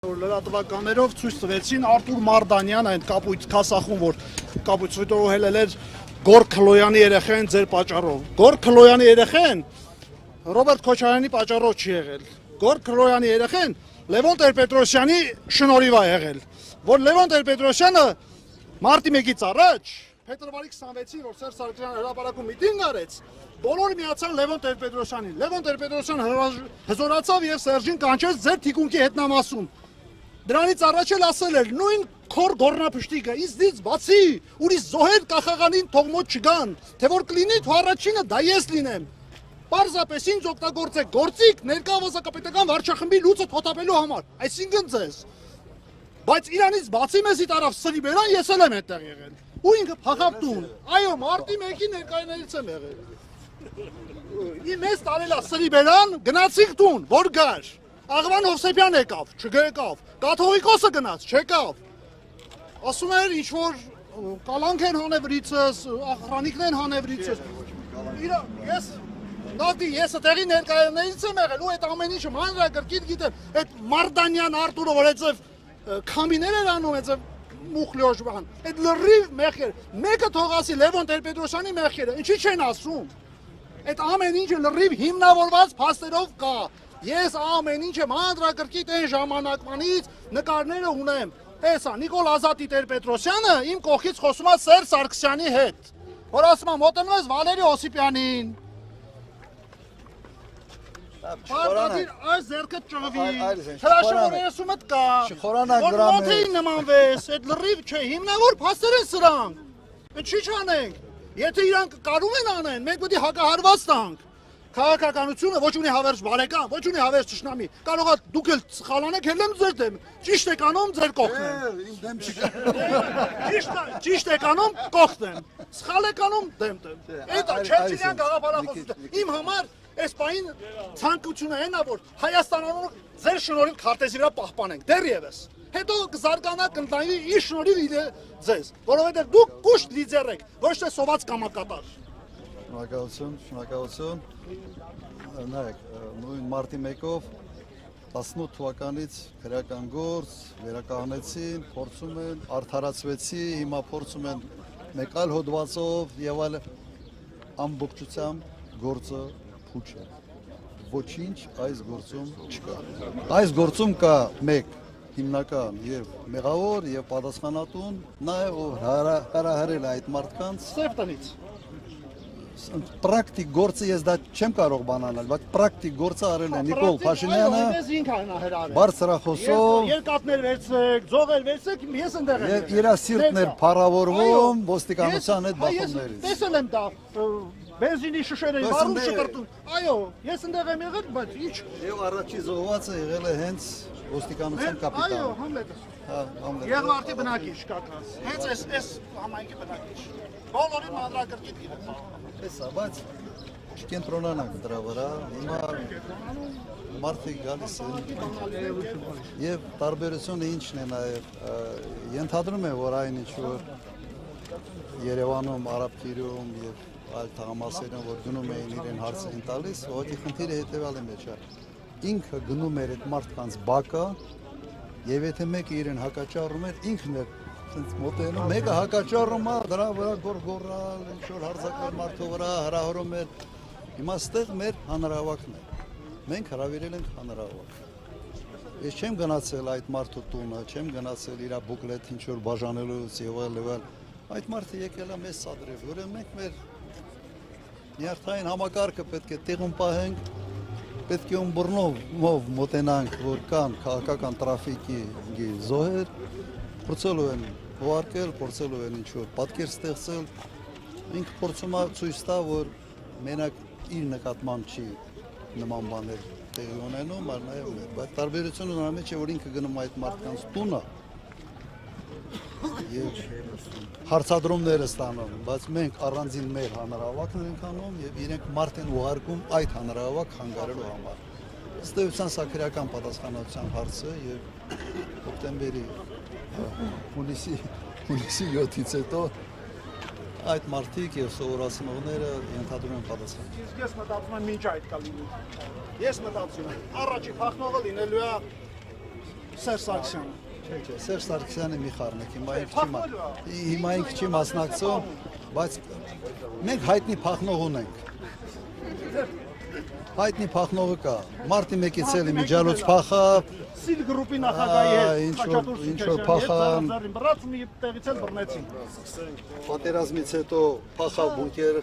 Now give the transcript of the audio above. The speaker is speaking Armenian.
Լրատվականներով ցույց տվեցին Արտուր Մարդանյանը, այդ կապույտ քասախուն, որ կապույտ սուտով հելել էր Գոր Քլոյանի երեխեն ձեր պատճառով։ Գոր Քլոյանի երեխեն Ռոբերտ Քոչարյանի պատճառով չի եղել։ Գոր Քլոյանի երեխեն Լևոն Տեր-Պետրոսյանի շնորհիվ է եղել, որ Լևոն Տեր-Պետրոսյանը մարտի 1-ից առաջ փետրվարի 26-ին, որ Սերժ Սարգսյանը հրապարակում միտինգ արեց, բոլորը միացան Լևոն Տեր-Պետրոսյանին։ Լևոն Տեր-Պետրոսյանը հզորացավ եւ Սերժին կանչեց ձեր թիկունքի հետնամասում։ Դրանից առաջ էլ ասել էր նույն քոր գորնապշտիկը, իզդից բացի ուրիշ զոհեր կախաղանին թողմոտ չգան, թե որ կլինի თუ առաջինը դա ես լինեմ։ Պարզապես ինձ օգտագործեք գործիք ներկա ավազակապետական վարչախմբի լուծը թոթափելու համար, այսինքն ձեզ։ Բայց իրանից բացի մեզի տարավ սրի բերան, ես էլ եմ այդտեղ եղել։ Ու ինքը փախավ տուն։ Այո, մարտի 1-ի ներկայներից եմ եղել։ Մեզ տարել է սրի բերան, գնացինք տուն, որ գար։ Աղվան Հովսեփյան եկավ, չեկավ, Կաթողիկոսը գնաց, չեկավ։ Ասում էր ինչ որ կալանք են հանևրիցս, ախրանիկն են հանևրիցս։ Ես տեղի ներկայներից եմ եղել ու այդ ամեն ինչը մանրակրկիտ գիտեմ։ Այդ Մարդանյան Արտուրը, որ այդպես քամիներ էր անում, այդպես մուխլյոշ բան։ Այդ լրիվ մեղքեր, մեկը թողասի Լևոն Տեր-Պետրոսյանի մեղքերը, ինչի չեն ասում։ Այդ ամեն ինչը լրիվ հիմնավորված փաստերով կա։ Ես ամեն ինչը մանրակրկիտ այն ժամանակվանից նկարները ունեմ։ Տեսա, Նիկոլ Ազատի Տեր-Պետրոսյանը իմ կողքից խոսում է Սերժ Սարգսյանի հետ, որ ասում է մոտենում ես Վալերի Օսիպյանին։ Այս ձերքը ճղվի, հրաշավորեսումըտ կա, որ մոթեին նմանվես, այդ լրիվ չէ, հիմնավոր փաստեր են սրանք, այդ չի չանենք, եթե իրանք կարում են անեն, մենք պետք է հակահարված տանք, քաղաքականությունը ոչ ունի հավերժ բարեկամ, ոչ ունի հավերժ թշնամի, կարող է դուք էլ սխալանեք, հենց եմ ձեր դեմ, ճիշտ եք անում ձեր կողքն եմ, ճիշտ եք անում կողքն եմ, սխալ եք անում դեմ, այդ Չերչիլյան գաղափարախոսություն, իմ համար այս պահին ցանկությունը այն է, որ Հայաստանն ձեր շնորհիվ քարտեզի վրա պահպանենք, դեռևս։ Հետո կզարգանա կընտանի իր շնորհիվ ձեզ, որովհետև դուք կուշտ լիդեր եք, ոչ թե սոված կամակատար։ Շնորհակալություն։ Նայեք, նույն մարտի 1-ով 18 թվականից քրեական գործ վերականգնեցին, փորձում են արդարացվեցի, հիմա փորձում են մեկ այլ հոդվածով եւ այլ ամբողջությամբ գործը փուչ է։ Ոչինչ այս գործում չկա։ Այս գործում կա մեկ հիմնական եւ մեղավոր եւ պատասխանատուն, նա է ով հրահրել այդ մարդկանց Սեփտնից։ Պրակտիկ գործը ես դա չեմ կարող բանանել, բայց պրակտիկ գործը արել է Նիկոլ Փաշինյանը բարձրախոսով, երկաթներ վերցրեք, ձողեր վերցրեք, ես ընդեղ եմ։ Եվ իր սիրտն էր փառավորվում ոստիկանության հետ բախումներից։ Տեսել եմ դա, բենզինի շշերը վարում շկրտում։ Այո, ես ընդեղ եմ եղել, բայց ինչ։ Եվ առաջի զոհվածը եղել է հենց ոստիկանության կապիտան։ Այո, Համլետը։ Եղվարտի բնակիչ կակաս։ Հենց այս համայնքի բնակիչ։ Բոլորին մանրակրկիտ գիտեմ։ Տեսա, բայց չկենտրոնանանք դրա վրա, հիմա մարդիկ գալիս են եւ տարբերությունը ինչն է նաեւ ենթադրում է, որ այն ինչ որ Երևանում, Արաբկիրում եւ այլ թաղամասերում որ գնում էին իրեն հարց էին տալիս, ոդի խնդիրը հետեւյալի մեջ է։ Ինքը գնում էր այդ մարդկանց բակը եւ եթե մեկը իրեն հակաճառում էր, ինքն էր մոտենում, մեկը հակաճառում է, դրա վրա գորգորալ, ինչ-որ հարձակվել մարդու վրա, հրահրում էր։ Հիմա ստեղ մեր հանրահավաքն է։ Մենք հրավիրել ենք հանրահավաք։ Ես չեմ գնացել այդ մարդու տունը, չեմ գնացել իր բուկլետ ինչ-որ բաժանելուց եւ այլ։ Այդ մարդը եկել է մեզ սադրել, ուրեմն մենք մեր նյարդային համակարգը պետք է տեղում պահենք, պետք է ումբռնով մոտենանք, որ կան քաղաքական տրաֆիկի զոհեր, փորձելու են ուղարկել, փորձելու են ինչ-որ պատկեր ստեղծել, ինքը փորձում է ցույց տա, որ մենակ իր նկատմամբ չի նման բաներ տեղի ունենում, այլ նաև մեր, բայց տարբերությունը նրա մեջ է, որ ինքը գնում այդ մարդկանց տունը եւ հարցադրումներ ստանում, բայց մենք առանձին մեր հանրահավաքն ենք անում եւ իրենք մարդ են ուղարկում այդ հանրահավաք խանգարելու համար։ Ըստ էության սա քրեական պատասխանատվության հարց է եւ հոկտեմբերի հունիսի 7-ից հետո այդ մարդիկ եւ սովորացնողները ենթադրում են պատասխան։ Իսկ ես մտածում եմ ինչ այդ կա լինի։ Ես մտածում եմ առաջի փախնողը լինելու է Սերժ Սարգսյանը։ Չէ, Սերժ Սարգսյանը մի խառնեք, հիմա ինք չի մասնակցում, բայց մենք հայտնի փախնող ունենք։ Հայտնի փախնողը կա։ Մարտի 1-ից էլի միջալոց փախավ, Սիլ գրուպի նախագահի հետ ինչ որ փախան, բռած մի տեղից էլ բռնեցին։ պատերազմից հետո փախավ բունկեր,